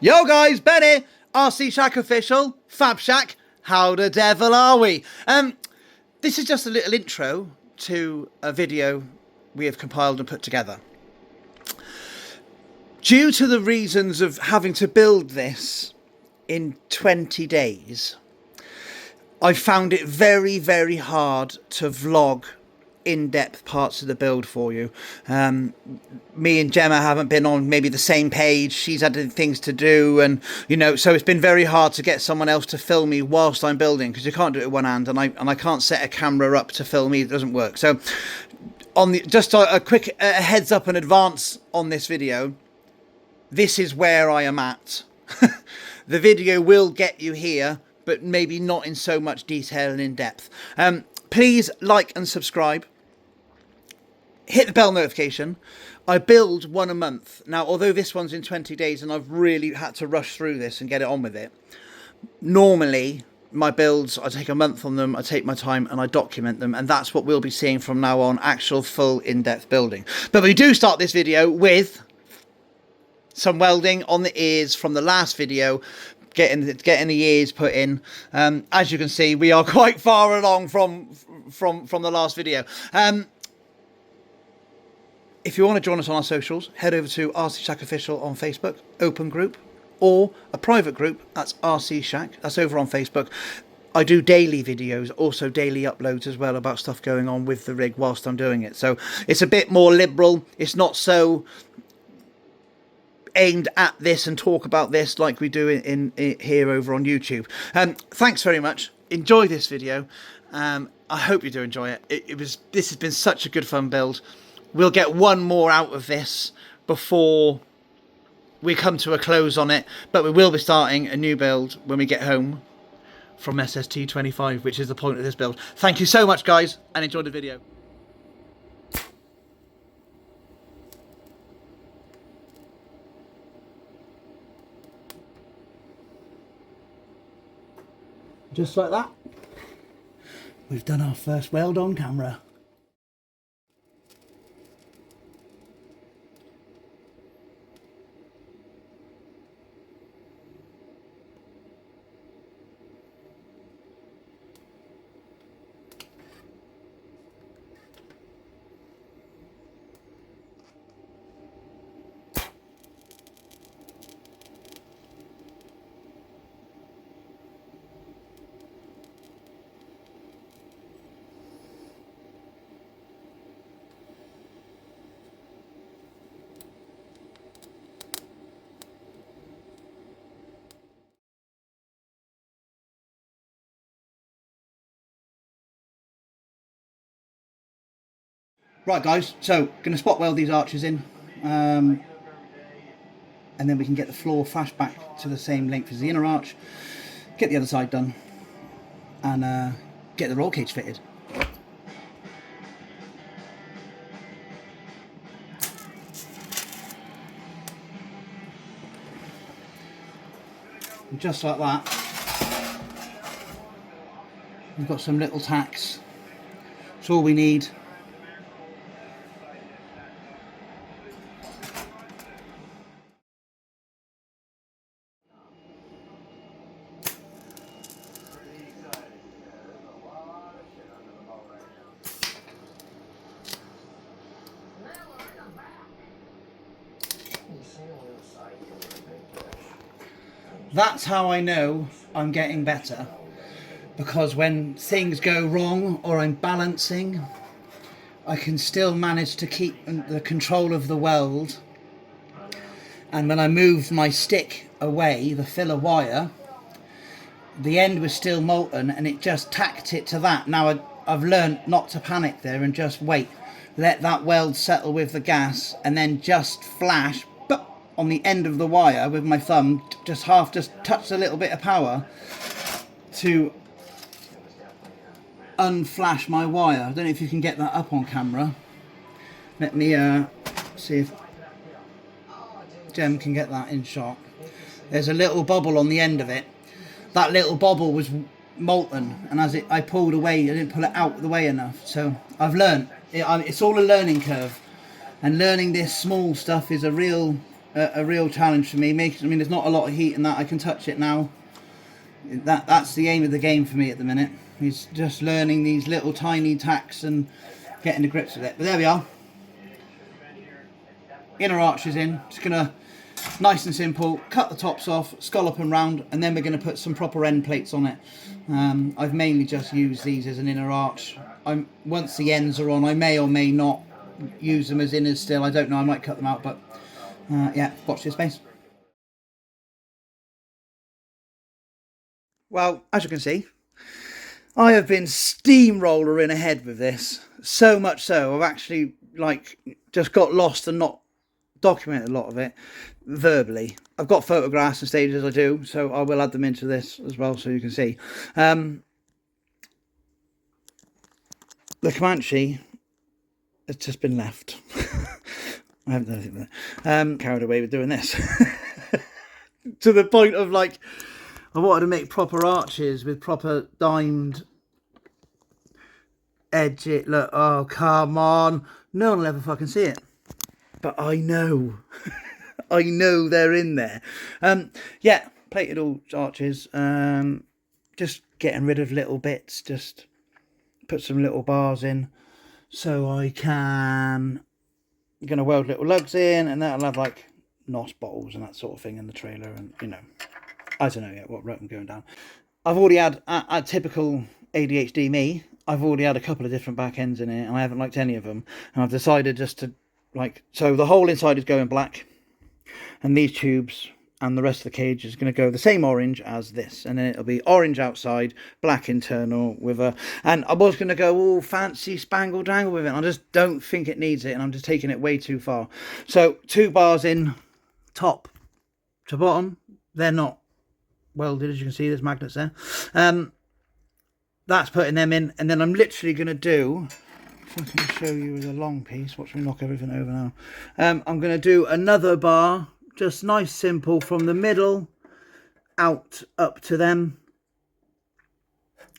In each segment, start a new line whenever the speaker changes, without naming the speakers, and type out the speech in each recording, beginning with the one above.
Yo guys, Benny, RC Shack official, Fab Shack, how the devil are we? This is just a little intro to a video we have compiled and put together. Due to the reasons of having to build this in 20 days, I found it very, very hard to vlog in-depth parts of the build for you. Me and Gemma haven't been on maybe the same page. She's had things to do, and so it's been very hard to get someone else to film me whilst I'm building, because you can't do it with one hand, and I can't set a camera up to film me. It doesn't work. So just a quick heads up in advance on this video, this is where I am at. The video will get you here, but maybe not in so much detail and in depth. Please like and subscribe. Hit the bell notification. I build one a month. Now, although this one's in 20 days and I've really had to rush through this and get it on with it, normally my builds, I take a month on them, I take my time and I document them, and that's what we'll be seeing from now on, actual full in-depth building. But we do start this video with some welding on the ears from the last video, getting the ears put in. As you can see, we are quite far along from the last video. If you want to join us on our socials, head over to RC Shack Official on Facebook, open group, or a private group, that's RC Shack, that's over on Facebook. I do daily videos, also daily uploads as well, about stuff going on with the rig whilst I'm doing it. So it's a bit more liberal. It's not so aimed at this and talk about this like we do in here over on YouTube. Thanks very much. Enjoy this video. I hope you do enjoy it. This has been such a good fun build. We'll get one more out of this before we come to a close on it, but we will be starting a new build when we get home from SST25, which is the point of this build. Thank you so much, guys, and enjoy the video. Just like that, we've done our first weld on camera. Right guys, so going to spot weld these arches in, and then we can get the floor flashed back to the same length as the inner arch, get the other side done, and get the roll cage fitted. And just like that, we've got some little tacks. It's all we need. That's how I know I'm getting better, because when things go wrong or I'm balancing, I can still manage to keep the control of the weld, and when I moved my stick away, the filler wire, the end was still molten and it just tacked it to that. Now I've learned not to panic there and just wait, let that weld settle with the gas, and then just flash on the end of the wire with my thumb, just touch a little bit of power to unflash my wire. I don't know if you can get that up on camera. Let me see if Jem can get that in shot. There's a little bubble on the end of it. That little bubble was molten, and as I pulled away, I didn't pull it out the way enough. So I've learned. It's all a learning curve, and learning this small stuff is a real a real challenge for me. I mean, there's not a lot of heat in that. I can touch it now. That's the aim of the game for me at the minute. Is just learning these little tiny tacks and getting the grips with it. But there we are. Inner arch is in. Just gonna, nice and simple, cut the tops off, scallop them round, and then we're gonna put some proper end plates on it. I've mainly just used these as an inner arch. Once the ends are on, I may or may not use them as inners still. I don't know. I might cut them out, but yeah, watch this space. Well, as you can see, I have been steamrollering ahead with this. So much so, I've actually just got lost and not documented a lot of it verbally. I've got photographs and stages I do, so I will add them into this as well so you can see. The Comanche has just been left. I haven't done anything there. Carried away with doing this. To the point of I wanted to make proper arches with proper dimed edge. Look, oh come on, no one will ever fucking see it, but I know. I know they're in there. Yeah, plated all arches. Just getting rid of little bits. Just put some little bars in so I can. I'm gonna weld little lugs in, and that'll have NOS bottles and that sort of thing in the trailer, and I don't know yet what route I'm going down. I've already had a typical ADHD me. I've already had a couple of different back ends in it, and I haven't liked any of them. And I've decided just to so the whole inside is going black, and these tubes and the rest of the cage is going to go the same orange as this, and then it'll be orange outside, black internal with a. And I was going to go all fancy spangle dangle with it. I just don't think it needs it, and I'm just taking it way too far. So 2 bars in, top to bottom. They're not welded, as you can see. There's magnets there. That's putting them in, and then I'm literally going to do. If I can show you with a long piece, watch me knock everything over now. I'm going to do another bar. Just nice, simple, from the middle out up to them.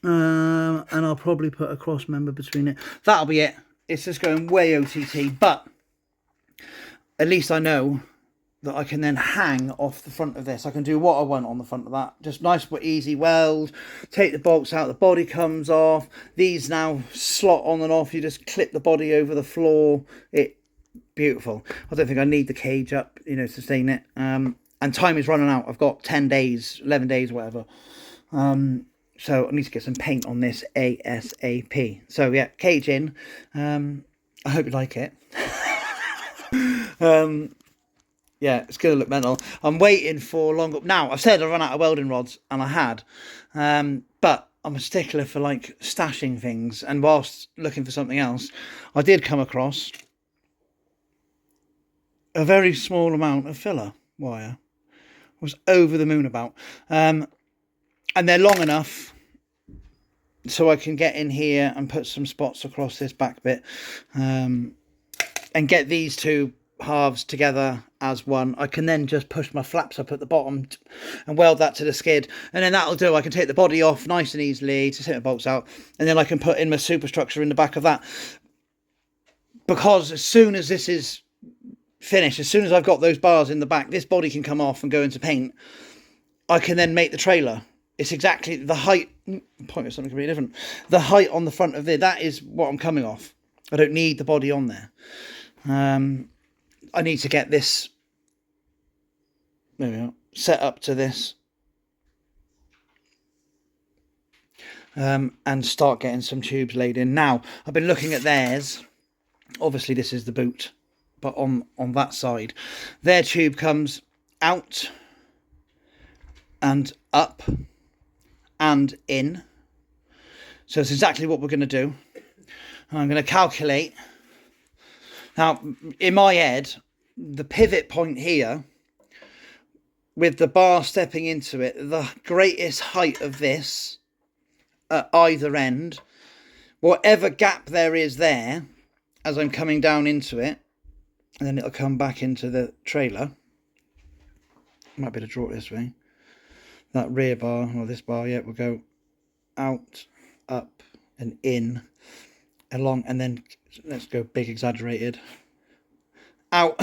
And I'll probably put a cross member between it. That'll be it. It's just going way OTT, but at least I know that I can then hang off the front of this. I can do what I want on the front of that. Just nice but easy weld. Take the bolts out, the body comes off. These now slot on and off. You just clip the body over the floor. Beautiful. I don't think I need the cage up, to sustain it. And time is running out. I've got 10 days, 11 days, whatever. So I need to get some paint on this ASAP. So yeah, cage in. I hope you like it. Yeah, it's going to look mental. I'm waiting for longer. Now, I've said I run out of welding rods, and I had. But I'm a stickler for stashing things. And whilst looking for something else, I did come across a very small amount of filler wire. I was over the moon about. And they're long enough so I can get in here and put some spots across this back bit. And get these 2 halves together as one. I can then just push my flaps up at the bottom and weld that to the skid, and then that'll do. I can take the body off nice and easily to take the bolts out, and then I can put in my superstructure in the back of that. Because as soon as this is finished, as soon as I've got those bars in the back, this body can come off and go into paint. I can then make the trailer. It's exactly the height. Point at something completely different. The height on the front of it, that is what I'm coming off. I don't need the body on there. I need to get this, there we are, set up to this. And start getting some tubes laid in. Now, I've been looking at theirs. Obviously, this is the boot. But on that side, their tube comes out and up and in. So it's exactly what we're going to do. I'm going to calculate. Now, in my head, the pivot point here, with the bar stepping into it, the greatest height of this at either end, whatever gap there is there, as I'm coming down into it, and then it'll come back into the trailer. Might be able to draw it this way. That rear bar, or this bar, yeah, will go out, up, and in, along, and then let's go big exaggerated. Out,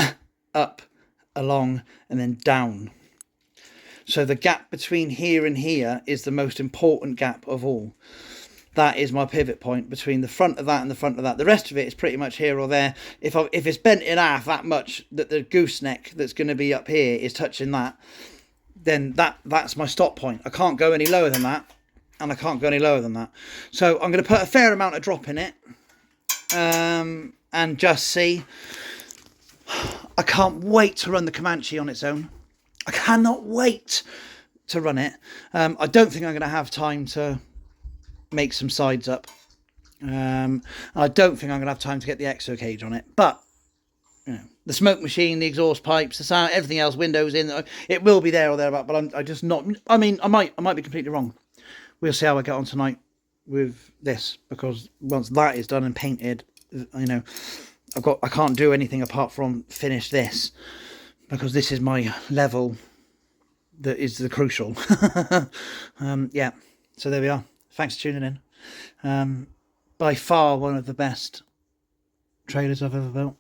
up, along and then down. So the gap between here and here is the most important gap of all. That is my pivot point between the front of that and the front of that. The rest of it is pretty much here or there. If it's bent in half that much that the gooseneck that's going to be up here is touching that, then that's my stop point. I can't go any lower than that, and I can't go any lower than that. So I'm going to put a fair amount of drop in it, and just see. I can't wait to run the Comanche on its own. I cannot wait to run it. I don't think I'm going to have time to make some sides up. I don't think I'm going to have time to get the exo cage on it, but you know, the smoke machine, the exhaust pipes, the sound, everything else, windows in, it will be there or thereabout. But I just not. I mean, I might be completely wrong. We'll see how I get on tonight with this, because once that is done and painted, you know, I can't do anything apart from finish this, because this is my level that is the crucial. Yeah, so there we are. Thanks for tuning in. By far one of the best trailers I've ever built.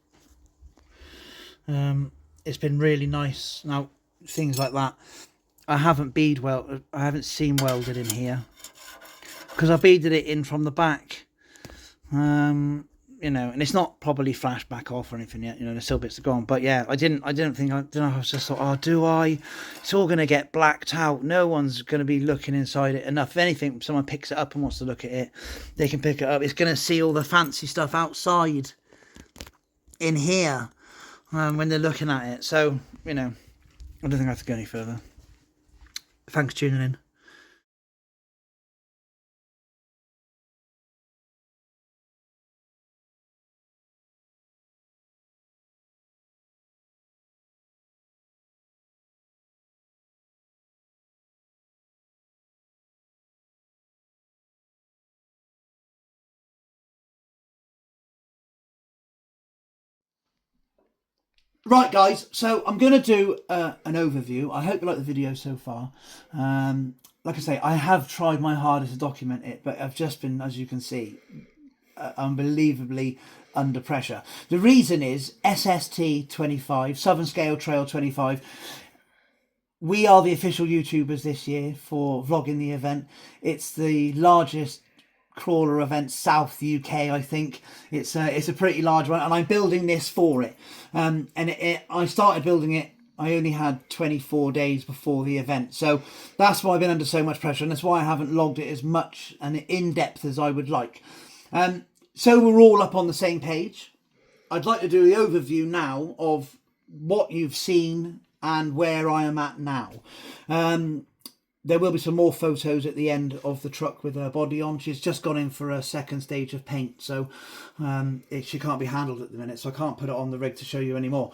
It's been really nice. Now, things like that, I haven't seam welded in here, because I beaded it in from the back. You know, and it's not properly flashed back off or anything yet. You know, there's still bits to go on. But yeah, I was just thought, oh, do I? It's all going to get blacked out. No one's going to be looking inside it enough. If anything, someone picks it up and wants to look at it, they can pick it up. It's going to see all the fancy stuff outside in here when they're looking at it. So, you know, I don't think I have to go any further. Thanks for tuning in. Right, guys, so I'm going to do an overview. I hope you like the video so far. Like I say, I have tried my hardest to document it, but I've just been, as you can see, unbelievably under pressure. The reason is SST 25, Southern Scale Trail 25. We are the official YouTubers this year for vlogging the event. It's the largest crawler event south UK, I think. It's a pretty large one, and I'm building this for it. And I started building it, I only had 24 days before the event, so that's why I've been under so much pressure, and that's why I haven't logged it as much and in depth as I would like. So we're all up on the same page. I'd like to do the overview now of what you've seen and where I am at now. There will be some more photos at the end of the truck with her body on. She's just gone in for a second stage of paint, so she can't be handled at the minute, so I can't put it on the rig to show you anymore.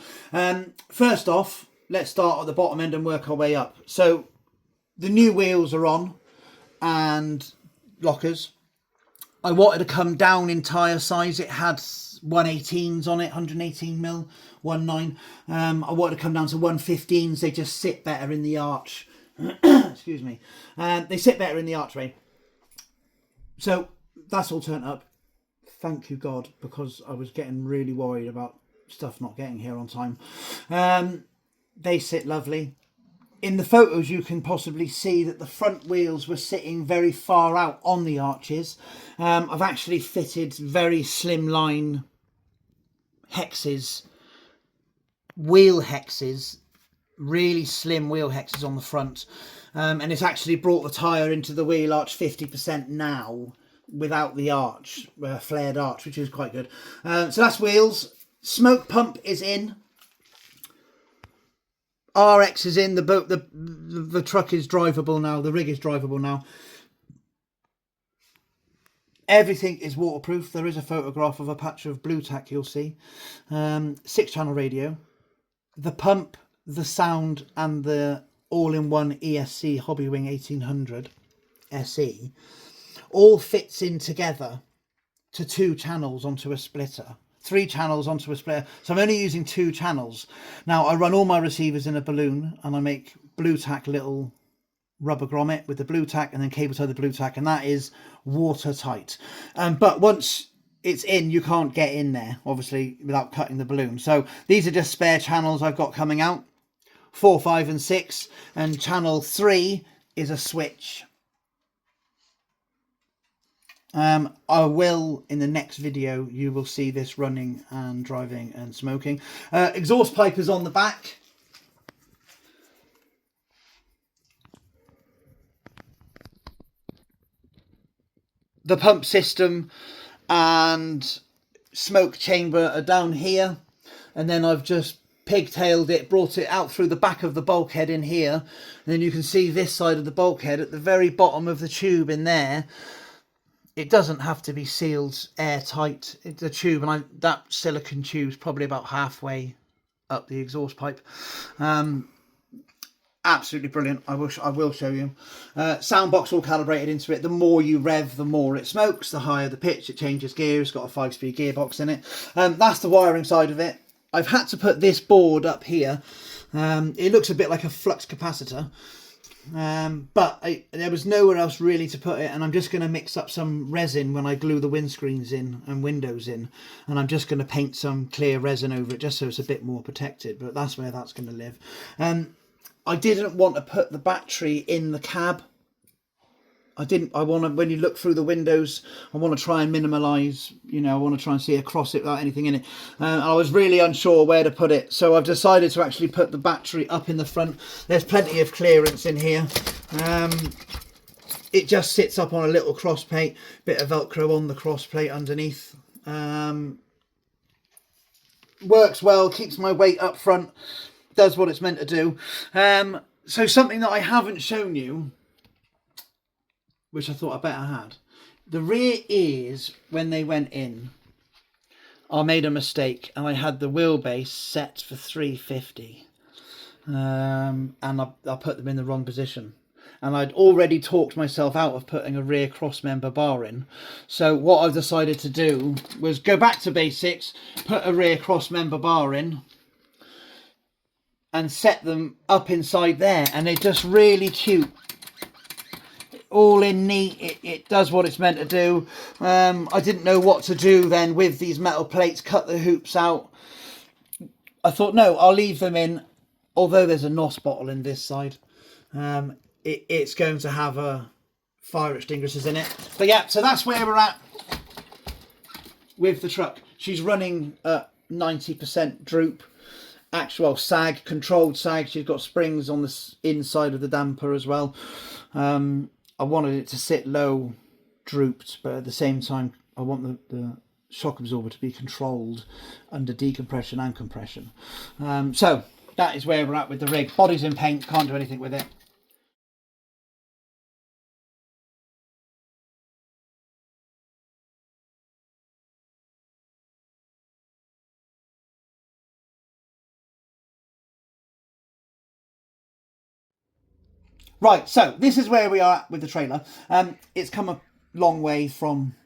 First off, let's start at the bottom end and work our way up. So the new wheels are on and lockers. I wanted to come down in tyre size. It had 118s on it, 118mm, 19. I wanted to come down to 115s. They just sit better in the arch. Excuse me. They sit better in the archway. So that's all turned up. Thank you, God, because I was getting really worried about stuff not getting here on time. They sit lovely. In the photos, you can possibly see that the front wheels were sitting very far out on the arches. I've actually fitted very slimline hexes, wheel hexes, really slim wheel hexes on the front, and it's actually brought the tyre into the wheel arch 50% now without the arch, flared arch, which is quite good. So that's wheels. Smoke pump is in. RX is in. The truck is drivable now. The rig is drivable now. Everything is waterproof. There is a photograph of a patch of blue tack you'll see. 6-channel radio. The pump, the sound, and the all-in-one ESC Hobbywing 1800 SE all fits in together to 2 channels onto a splitter. 3 channels onto a splitter. So I'm only using 2 channels. Now I run all my receivers in a balloon, and I make blue tack little rubber grommet with the blue tack and then cable tie the blue tack, and that is watertight. But once it's in, you can't get in there, obviously, without cutting the balloon. So these are just spare channels I've got coming out. 4, 5 and 6, and channel 3 is a switch. I will, in the next video, you will see this running and driving and smoking. Exhaust pipe is on the back. The pump system and smoke chamber are down here, and then I've just pigtailed it, brought it out through the back of the bulkhead in here, and then you can see this side of the bulkhead at the very bottom of the tube in there. It doesn't have to be sealed airtight. It's a tube, and that silicone tube's probably about halfway up the exhaust pipe. Absolutely brilliant. I will show you. Sound box all calibrated into it. The more you rev, the more it smokes. The higher the pitch, it changes gears. It's got a 5-speed gearbox in it. That's the wiring side of it. I've had to put this board up here. It looks a bit like a flux capacitor. But there was nowhere else really to put it, and I'm just going to mix up some resin when I glue the windscreens in and windows in, and I'm just going to paint some clear resin over it just so it's a bit more protected, but that's where that's going to live. I didn't want to put the battery in the cab. I want to, when you look through the windows, I want to try and minimalise, you know, I want to try and see across it without anything in it. I was really unsure where to put it, so I've decided to actually put the battery up in the front. There's plenty of clearance in here. It just sits up on a little cross plate, bit of Velcro on the cross plate underneath. Works well, keeps my weight up front, does what it's meant to do. So something that I haven't shown you, which I thought I better had. The rear ears, when they went in, I made a mistake and I had the wheelbase set for 350. And I put them in the wrong position. And I'd already talked myself out of putting a rear cross member bar in. So what I've decided to do was go back to basics, put a rear cross member bar in, and set them up inside there. And they're just really cute. All in neat, it does what it's meant to do. I didn't know what to do then with these metal plates, cut the hoops out. I thought, no, I'll leave them in, although there's a NOS bottle in this side. It's going to have a fire extinguishers in it. But yeah, so that's where we're at with the truck. She's running at 90% droop. Actual sag, controlled sag. She's got springs on the inside of the damper as well. I wanted it to sit low, drooped, but at the same time, I want the shock absorber to be controlled under decompression and compression. So that is where we're at with the rig. Body's in paint, can't do anything with it. Right, so this is where we are at with the trailer. It's come a long way from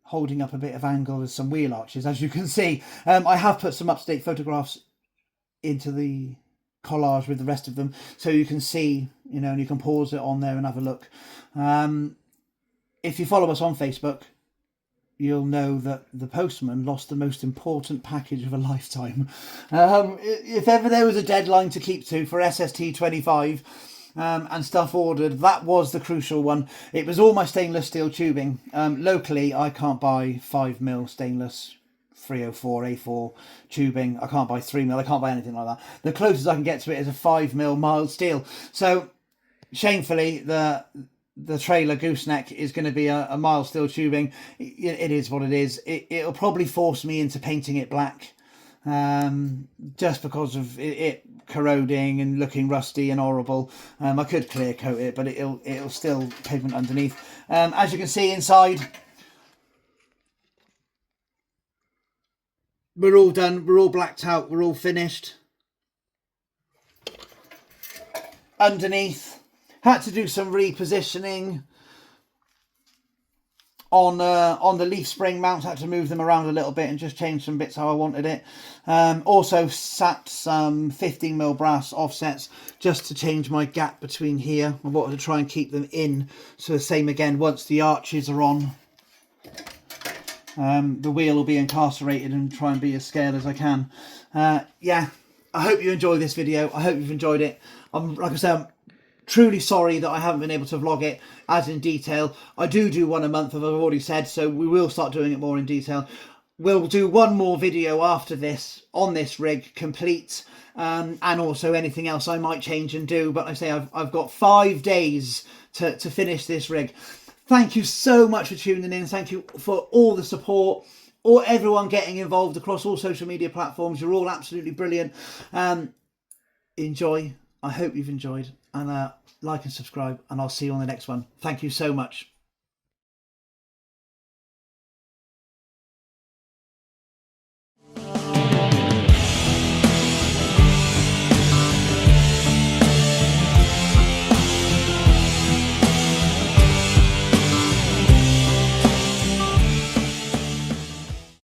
holding up a bit of angle with some wheel arches, as you can see. I have put some up-to-date photographs into the collage with the rest of them, so you can see, you know, and you can pause it on there and have a look. If you follow us on Facebook, you'll know that the postman lost the most important package of a lifetime. If ever there was a deadline to keep to for SST25, and stuff ordered, that was the crucial one. It was all my stainless steel tubing. Locally, I can't buy 5mm stainless 304 A4 tubing. I can't buy 3mm. I can't buy anything like that. The closest I can get to it is a 5mm mild steel. So shamefully, the trailer gooseneck is going to be a mild steel tubing. It is what it is. It'll probably force me into painting it black, just because of it corroding and looking rusty and horrible. I could clear coat it, but it'll still pigment underneath. As you can see inside, we're all done, we're all blacked out, we're all finished. Underneath, had to do some repositioning on the leaf spring mounts. Had to move them around a little bit and just change some bits how I wanted it. Also sat some 15mm brass offsets just to change my gap between here. I wanted to try and keep them in, so the same again once the arches are on. The wheel will be incarcerated and try and be as scaled as I can. Yeah, I hope you enjoyed this video. I hope you've enjoyed it. Like I said, I'm truly sorry that I haven't been able to vlog it as in detail. I do one a month, as I've already said, so we will start doing it more in detail. We'll do one more video after this on this rig complete, and also anything else I might change and do. But I say I've got 5 days to finish this rig. Thank you so much for tuning in. Thank you for all the support, or everyone getting involved across all social media platforms. You're all absolutely brilliant. Enjoy. I hope you've enjoyed, and like and subscribe, and I'll see you on the next one. Thank you so much.